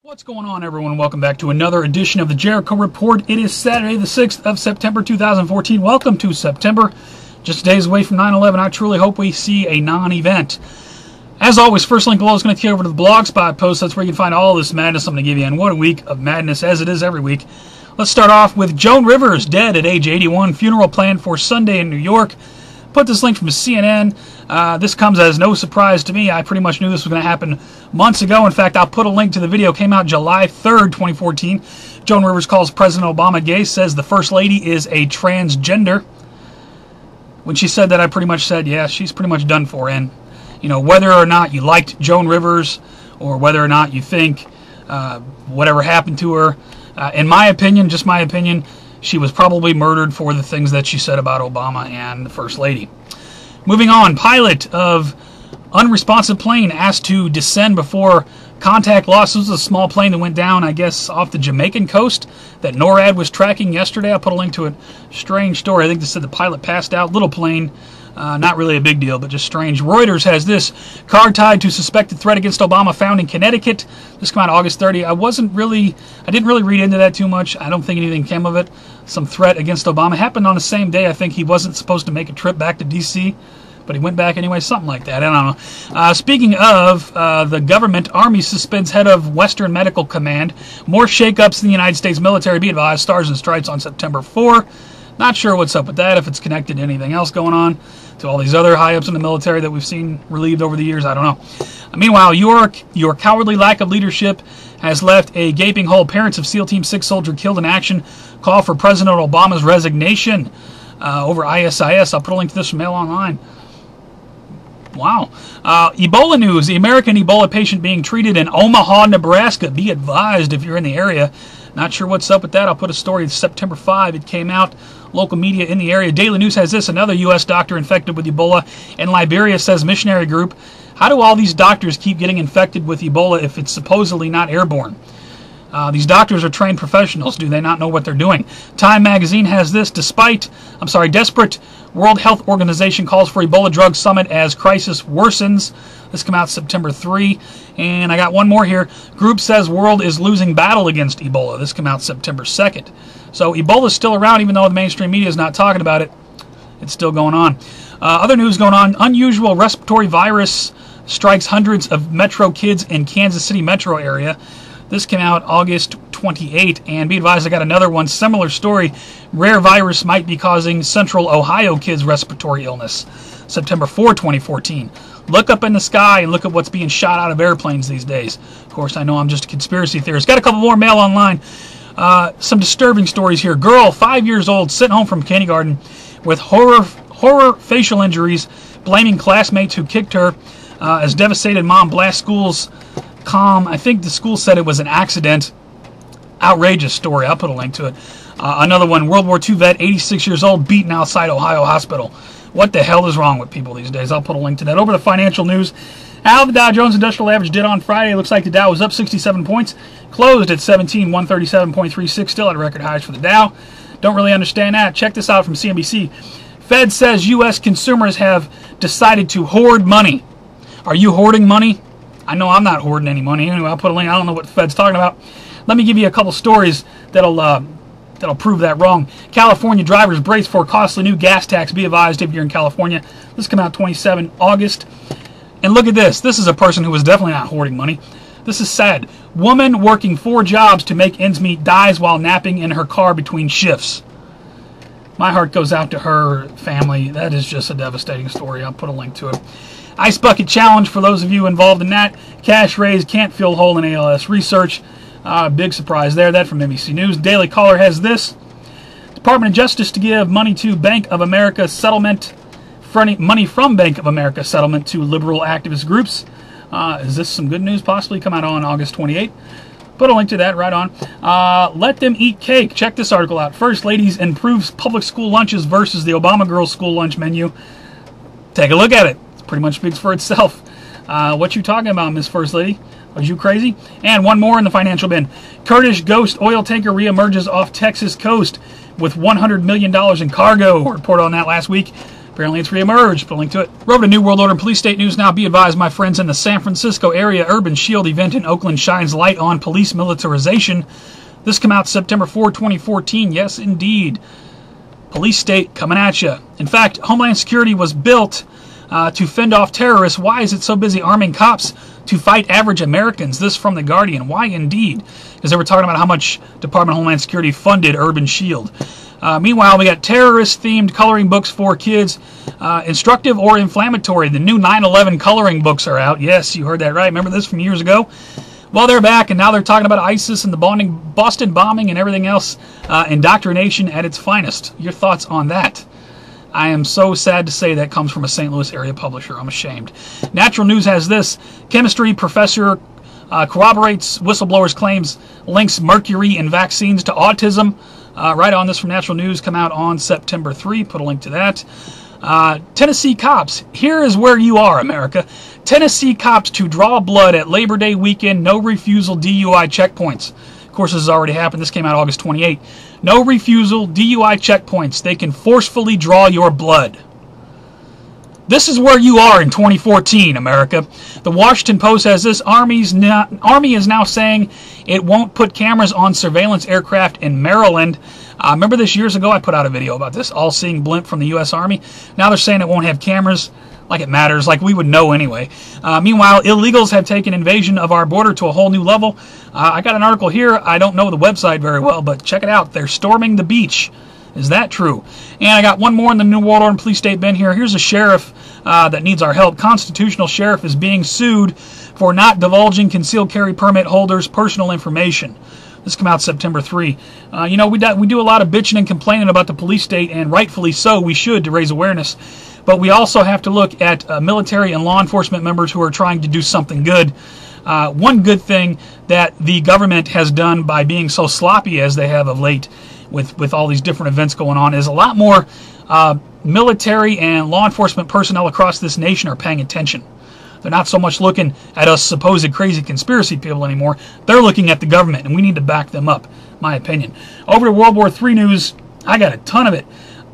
What's going on, everyone? Welcome back to another edition of the Jericho Report. It is Saturday, the 6th of September, 2014. Welcome to September. Just days away from 9/11. I truly hope we see a non-event. As always, first link below is going to take you over to the Blogspot post. That's where you can find all this madness I'm going to give you. And what a week of madness, as it is every week. Let's start off with Joan Rivers, dead at age 81. Funeral planned for Sunday in New York. Put this link from CNN. This comes as no surprise to me. I pretty much knew this was going to happen months ago. In fact, I'll put a link to the video. It came out July 3rd, 2014. Joan Rivers calls President Obama gay, says the First Lady is a transgender. When she said that, I pretty much said, yeah, she's pretty much done for. And, you know, whether or not you liked Joan Rivers or whether or not you think whatever happened to her, in my opinion, just my opinion, she was probably murdered for the things that she said about Obama and the First Lady. Moving on, pilot of unresponsive plane asked to descend before contact loss. This was a small plane that went down, I guess, off the Jamaican coast that NORAD was tracking yesterday. I put a link to it. Strange story. I think they said the pilot passed out. Little plane. Not really a big deal, but just strange. Reuters has this. Car tied to suspected threat against Obama found in Connecticut. This came out August 30. I didn't really read into that too much. I don't think anything came of it. Some threat against Obama happened on the same day. I think he wasn't supposed to make a trip back to D.C., but he went back anyway, something like that. I don't know. Speaking of the government, Army suspends head of Western Medical Command. More shakeups in the United States military. Be advised, Stars and Stripes on September 4. Not sure what's up with that, if it's connected to anything else going on, to all these other high-ups in the military that we've seen relieved over the years. I don't know. Meanwhile, your cowardly lack of leadership has left a gaping hole. Parents of SEAL Team 6 soldier killed in action call for President Obama's resignation over ISIS. I'll put a link to this from Mail Online. Wow. Ebola news. The American Ebola patient being treated in Omaha, Nebraska. Be advised if you're in the area. Not sure what's up with that. I'll put a story September 5. It came out. Local media in the area. Daily News has this. Another U.S. doctor infected with Ebola in Liberia, says missionary group. How do all these doctors keep getting infected with Ebola if it's supposedly not airborne? These doctors are trained professionals. Do they not know what they're doing? Time magazine has this. Desperate World Health Organization calls for Ebola drug summit as crisis worsens. This came out September 3. And I got one more here. Group says world is losing battle against Ebola. This came out September 2nd. So Ebola is still around, even though the mainstream media is not talking about it. It's still going on. Other news going on. Unusual respiratory virus strikes hundreds of metro kids in Kansas City metro area. This came out August 28, and be advised, I got another one, similar story. Rare virus might be causing Central Ohio kids respiratory illness. September 4, 2014. Look up in the sky and look at what's being shot out of airplanes these days. Of course, I know I'm just a conspiracy theorist. Got a couple more Mail Online. Some disturbing stories here. Girl, 5 years old, sent home from kindergarten with horror facial injuries, blaming classmates who kicked her as devastated mom blasts school's calm. I think the school said it was an accident. Outrageous story. I'll put a link to it. Another one, World War II vet, 86 years old, beaten outside Ohio hospital. What the hell is wrong with people these days? I'll put a link to that. Over to financial news. How the Dow Jones Industrial Average did on Friday. Looks like the Dow was up 67 points. Closed at 17,137.36. Still at record highs for the Dow. Don't really understand that. Check this out from CNBC. Fed says U.S. consumers have decided to hoard money. Are you hoarding money? I know I'm not hoarding any money. Anyway, I'll put a link. I don't know what the Fed's talking about. Let me give you a couple stories that'll prove that wrong. California drivers brace for costly new gas tax. Be advised if you're in California. This came out 27 August. And look at this. This is a person who was definitely not hoarding money. This is sad. Woman working 4 jobs to make ends meet dies while napping in her car between shifts. My heart goes out to her family. That is just a devastating story. I'll put a link to it. Ice Bucket Challenge, for those of you involved in that. Cash raised can't fill hole in ALS research. Big surprise there. That from NBC News. Daily Caller has this. Department of Justice to give money to Bank of America settlement. Money from Bank of America settlement to liberal activist groups. Is this some good news? Possibly come out on August 28. Put a link to that right on. Let them eat cake. Check this article out. First Ladies improves public school lunches versus the Obama girls' school lunch menu. Take a look at it. It pretty much speaks for itself. What you talking about, Miss First Lady? Are you crazy? And one more in the financial bin. Kurdish ghost oil tanker reemerges off Texas coast with $100 million in cargo. Report on that last week. Apparently it's reemerged. Put a link to it. We're over to New World Order and Police State News now. Be advised, my friends, in the San Francisco area Urban Shield event in Oakland shines light on police militarization. This came out September 4, 2014. Yes, indeed. Police state coming at you. In fact, Homeland Security was built to fend off terrorists. Why is it so busy arming cops to fight average Americans? This from The Guardian. Why indeed? Because they were talking about how much Department of Homeland Security funded Urban Shield. Meanwhile, we got terrorist-themed coloring books for kids, instructive or inflammatory. The new 9/11 coloring books are out. Yes, you heard that right. Remember this from years ago? Well, they're back, and now they're talking about ISIS and the Boston bombing and everything else. Indoctrination at its finest. Your thoughts on that? I am so sad to say that comes from a St. Louis area publisher. I'm ashamed. Natural News has this. Chemistry professor corroborates whistleblower's claims, links mercury in vaccines to autism. Right on this from Natural News, come out on September 3. Put a link to that. Tennessee cops. Here is where you are, America. Tennessee cops to draw blood at Labor Day weekend. No refusal DUI checkpoints. Of course, this has already happened. This came out August 28. No refusal DUI checkpoints. They can forcefully draw your blood. This is where you are in 2014, America. The Washington Post has this. Army is now saying it won't put cameras on surveillance aircraft in Maryland. Remember this years ago? I put out a video about this all-seeing blimp from the U.S. Army. Now they're saying it won't have cameras. Like it matters, like we would know anyway. Meanwhile, illegals have taken invasion of our border to a whole new level. I got an article here. I don't know the website very well, but check it out. They're storming the beach. Is that true? And I got one more in the New World Order and Police State bin here. Here's a sheriff that needs our help. Constitutional sheriff is being sued for not divulging concealed carry permit holders' personal information. This came out September 3. We do a lot of bitching and complaining about the police state, and rightfully so, we should, to raise awareness. But we also have to look at military and law enforcement members who are trying to do something good. One good thing that the government has done by being so sloppy as they have of late with all these different events going on is a lot more military and law enforcement personnel across this nation are paying attention. They're not so much looking at us supposed crazy conspiracy people anymore. They're looking at the government, and we need to back them up, my opinion. Over to World War III news. I got a ton of it.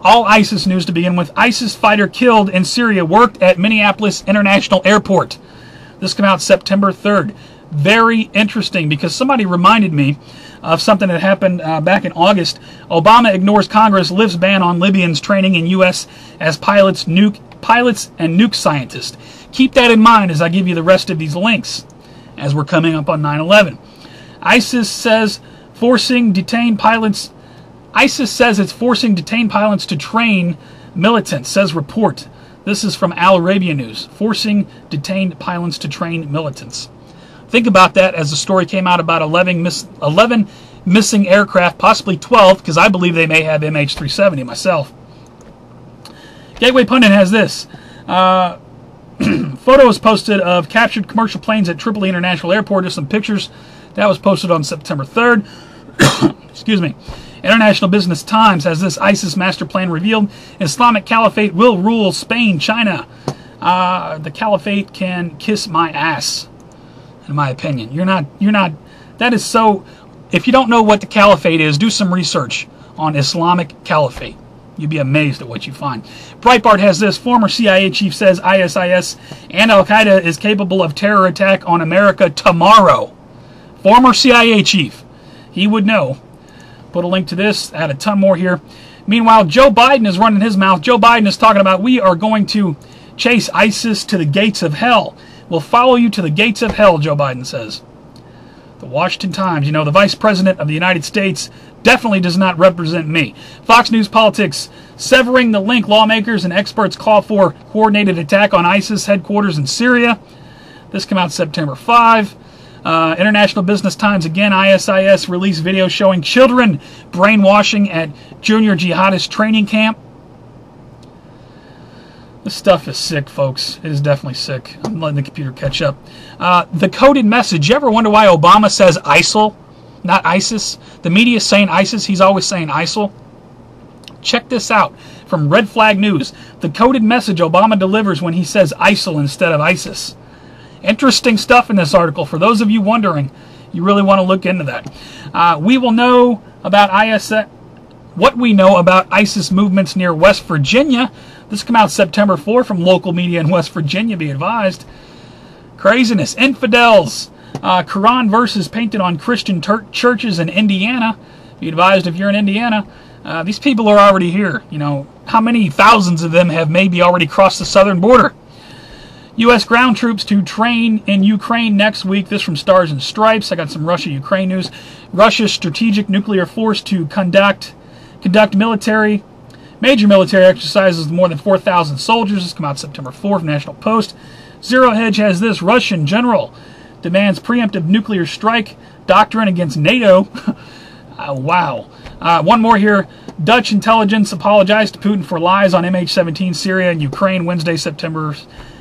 All ISIS news to begin with. ISIS fighter killed in Syria worked at Minneapolis International Airport. This came out September 3rd. Very interesting because somebody reminded me of something that happened back in August. Obama ignores Congress, lifts ban on Libyans training in U.S. as pilots and nuke scientists. Keep that in mind as I give you the rest of these links as we're coming up on 9/11. ISIS says it's forcing detained pilots to train militants, says report. This is from Al Arabiya News. Forcing detained pilots to train militants. Think about that as the story came out about 11 missing aircraft, possibly 12, because I believe they may have MH370 myself. Gateway Pundit has this. Photos posted of captured commercial planes at Tripoli International Airport. There's some pictures. That was posted on September 3rd. Excuse me. International Business Times has this. ISIS master plan revealed. Islamic Caliphate will rule Spain, China. The Caliphate can kiss my ass, in my opinion. You're not, that is so, if you don't know what the Caliphate is, do some research on Islamic Caliphate. You'd be amazed at what you find. Breitbart has this. Former CIA chief says ISIS and Al-Qaeda is capable of terror attack on America tomorrow. Former CIA chief. He would know. Put a link to this. Add a ton more here. Meanwhile, Joe Biden is running his mouth. Joe Biden is talking about we are going to chase ISIS to the gates of hell. We'll follow you to the gates of hell, Joe Biden says. The Washington Times. The Vice President of the United States definitely does not represent me. Fox News Politics. Severing the link. Lawmakers and experts call for coordinated attack on ISIS headquarters in Syria. This came out September 5. International Business Times again. ISIS released video showing children brainwashing at junior jihadist training camp. This stuff is sick, folks. It is definitely sick. I'm letting the computer catch up. The coded message. You ever wonder why Obama says ISIL, not ISIS? The media is saying ISIS. He's always saying ISIL. Check this out from Red Flag News. The coded message Obama delivers when he says ISIL instead of ISIS. Interesting stuff in this article. For those of you wondering, you really want to look into that. We will know about ISIS. What we know about ISIS movements near West Virginia. This came out September 4 from local media in West Virginia, be advised. Craziness. Infidels. Quran verses painted on Christian churches in Indiana. Be advised if you're in Indiana. These people are already here. You know, how many thousands of them have maybe already crossed the southern border? U.S. ground troops to train in Ukraine next week. This from Stars and Stripes. I got some Russia-Ukraine news. Russia's strategic nuclear force to conduct major military exercises with more than 4,000 soldiers. This come out September 4th, National Post. Zero Hedge has this. Russian general demands preemptive nuclear strike doctrine against NATO. Wow. One more here. Dutch intelligence apologized to Putin for lies on MH17 Syria and Ukraine Wednesday,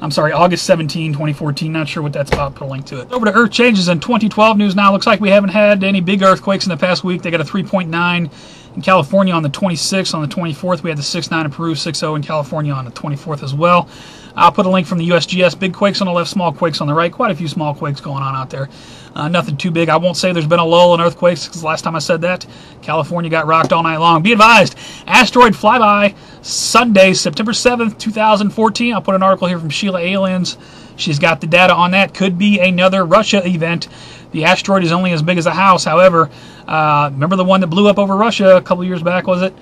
August 17, 2014. Not sure what that's about. Put a link to it. Over to Earth changes in 2012 news now. Looks like we haven't had any big earthquakes in the past week. They got a 3.9 in California on the 26th. On the 24th, we had the 6.9 in Peru, 6.0 in California on the 24th as well. I'll put a link from the USGS. Big quakes on the left, small quakes on the right. Quite a few small quakes going on out there. Nothing too big. I won't say there's been a lull in earthquakes, because last time I said that, California got rocked all night long. Be advised, asteroid flyby Sunday, September 7th, 2014. I'll put an article here from Sheila Aliens. She's got the data on that. Could be another Russia event. The asteroid is only as big as a house. However, remember the one that blew up over Russia a couple years back, was it?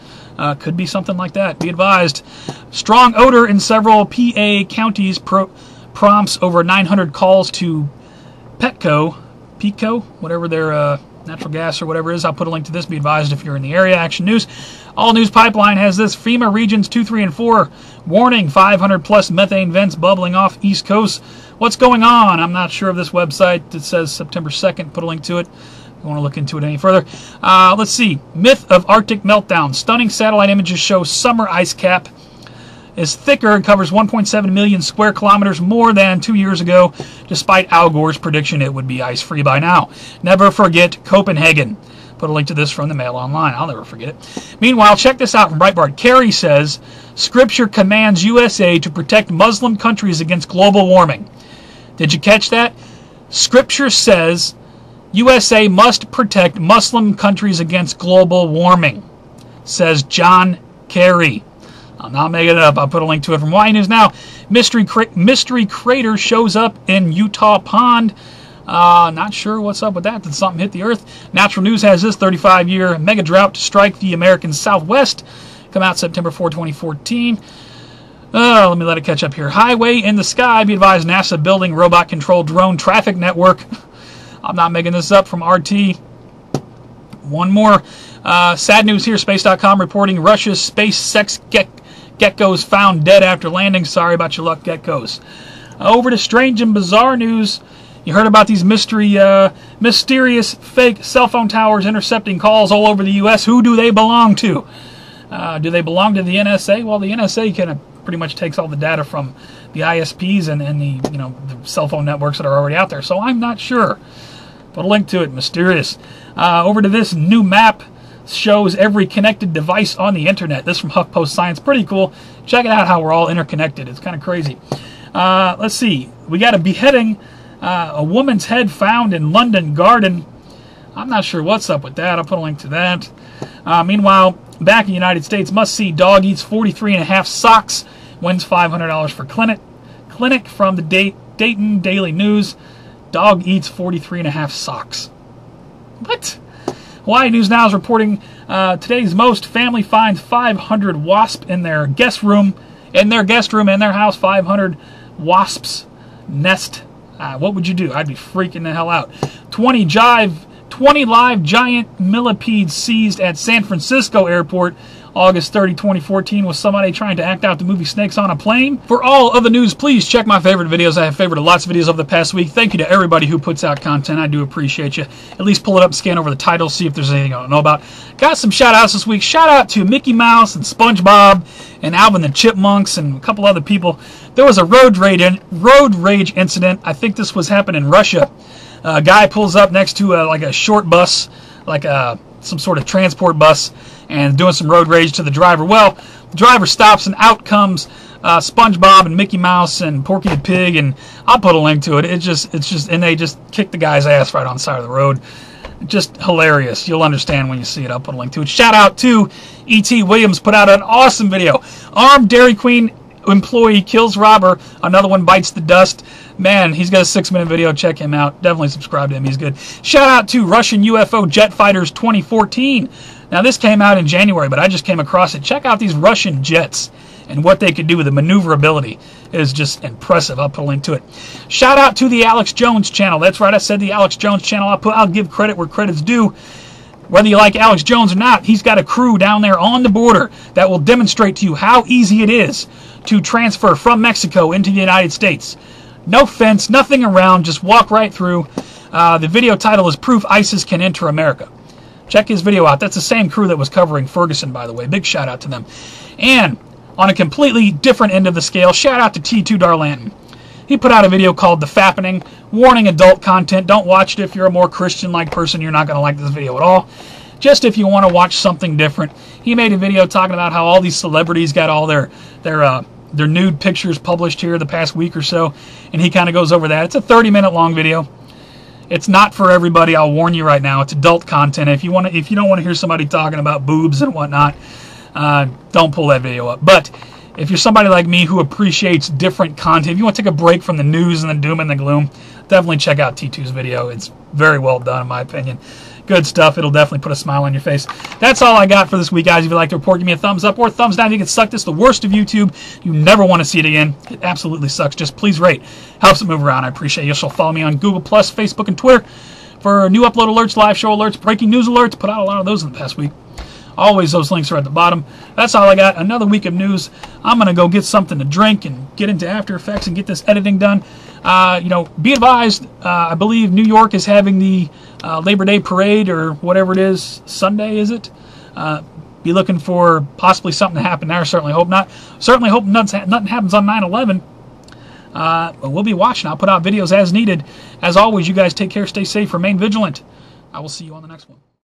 Could be something like that. Be advised. Strong odor in several PA counties prompts over 900 calls to Petco, whatever their natural gas or whatever it is. I'll put a link to this. Be advised if you're in the area. Action News. All News Pipeline has this. FEMA Regions 2, 3, and 4. Warning, 500-plus methane vents bubbling off East Coast. What's going on? I'm not sure of this website. It says September 2nd. Put a link to it. You want to look into it any further. Let's see. Myth of Arctic meltdown. Stunning satellite images show summer ice cap is thicker and covers 1.7 million square kilometers more than 2 years ago, despite Al Gore's prediction it would be ice-free by now. Never forget Copenhagen. Put a link to this from the Mail Online. I'll never forget it. Meanwhile, check this out from Breitbart. Kerry says, Scripture commands USA to protect Muslim countries against global warming. Did you catch that? Scripture says USA must protect Muslim countries against global warming, says John Kerry. I'm not making it up. I'll put a link to it from Y News Now. Mystery crater shows up in Utah Pond. Not sure what's up with that. Did something hit the earth? Natural News has this. 35-year mega drought to strike the American Southwest. Come out September 4, 2014. Let me let it catch up here. Highway in the sky. Be advised, NASA building robot-controlled drone traffic network. I'm not making this up, from RT. One more. Sad news here. Space.com reporting Russia's space sex geckos found dead after landing. Sorry about your luck, geckos. Over to strange and bizarre news. You heard about these mysterious fake cell phone towers intercepting calls all over the U.S. Who do they belong to? Do they belong to the NSA? Well, the NSA kind of pretty much takes all the data from the ISPs and the cell phone networks that are already out there. So I'm not sure. Put a link to it. Mysterious. Over to this new map. Shows every connected device on the internet. This from HuffPost Science. Pretty cool. Check it out how we're all interconnected. It's kind of crazy. Let's see. We got a beheading. A woman's head found in London Garden. I'm not sure what's up with that. I'll put a link to that. Meanwhile, back in the United States, must-see dog eats 43.5 socks. Wins $500 for clinic from the Dayton Daily News. Dog eats 43.5 socks. What? Hawaii News Now is reporting today's most family finds 500 wasps in their guest room. In their house, 500 wasps nest. What would you do? I'd be freaking the hell out. 20 live giant millipedes seized at San Francisco airport. August 30, 2014, was somebody trying to act out the movie Snakes on a Plane. For all of the news, please check my favorite videos. I have favorited lots of videos over the past week. Thank you to everybody who puts out content. I do appreciate you. At least pull it up, scan over the titles, see if there's anything I don't know about. Got some shout-outs this week. Shout-out to Mickey Mouse and SpongeBob and Alvin the Chipmunks and a couple other people. There was a road rage incident. I think this was happening in Russia. A guy pulls up next to like a short bus, like some sort of transport bus, and doing some road rage to the driver. Well, the driver stops, and out comes SpongeBob and Mickey Mouse and Porky the Pig, and I'll put a link to it. It's just, and they just kick the guy's ass right on the side of the road. Just hilarious. You'll understand when you see it. I'll put a link to it. Shout out to E.T. Williams, put out an awesome video. Armed Dairy Queen employee kills robber. Another one bites the dust. Man, he's got a 6-minute video. Check him out. Definitely subscribe to him. He's good. Shout out to Russian UFO Jet Fighters 2014. Now, this came out in January, but I just came across it. Check out these Russian jets and what they could do with the maneuverability. It is just impressive. I'll put a link to it. Shout out to the Alex Jones channel. That's right, I said the Alex Jones channel. I'll give credit where credit's due. Whether you like Alex Jones or not, he's got a crew down there on the border that will demonstrate to you how easy it is to transfer from Mexico into the United States. No fence, nothing around, just walk right through. The video title is Proof ISIS Can Enter America. Check his video out. That's the same crew that was covering Ferguson, by the way. Big shout out to them. And on a completely different end of the scale, shout out to T2 Darlanton. He put out a video called The Fappening, warning adult content. Don't watch it if you're a more Christian-like person. You're not going to like this video at all. Just if you want to watch something different. He made a video talking about how all these celebrities got all their nude pictures published here the past week or so, and he kind of goes over that. It's a 30-minute long video. It's not for everybody. I'll warn you right now. It's adult content. If you don't want to hear somebody talking about boobs and whatnot, don't pull that video up. But if you're somebody like me who appreciates different content, if you want to take a break from the news and the doom and the gloom, definitely check out T2's video. It's very well done, in my opinion. Good stuff. It'll definitely put a smile on your face. That's all I got for this week, guys. If you'd like to report, give me a thumbs up or thumbs down. If you can suck this, the worst of YouTube. You never want to see it again. It absolutely sucks. Just please rate. Helps it move around. I appreciate you. So follow me on Google+, Facebook, and Twitter for new upload alerts, live show alerts, breaking news alerts. Put out a lot of those in the past week. Always those links are at the bottom. That's all I got. Another week of news. I'm going to go get something to drink and get into After Effects and get this editing done. Be advised, I believe New York is having the Labor Day parade or whatever it is. Sunday, is it? Be looking for possibly something to happen there. Certainly hope not. Certainly hope nothing happens on 9/11. We'll be watching. I'll put out videos as needed. As always, you guys take care, stay safe, remain vigilant. I will see you on the next one.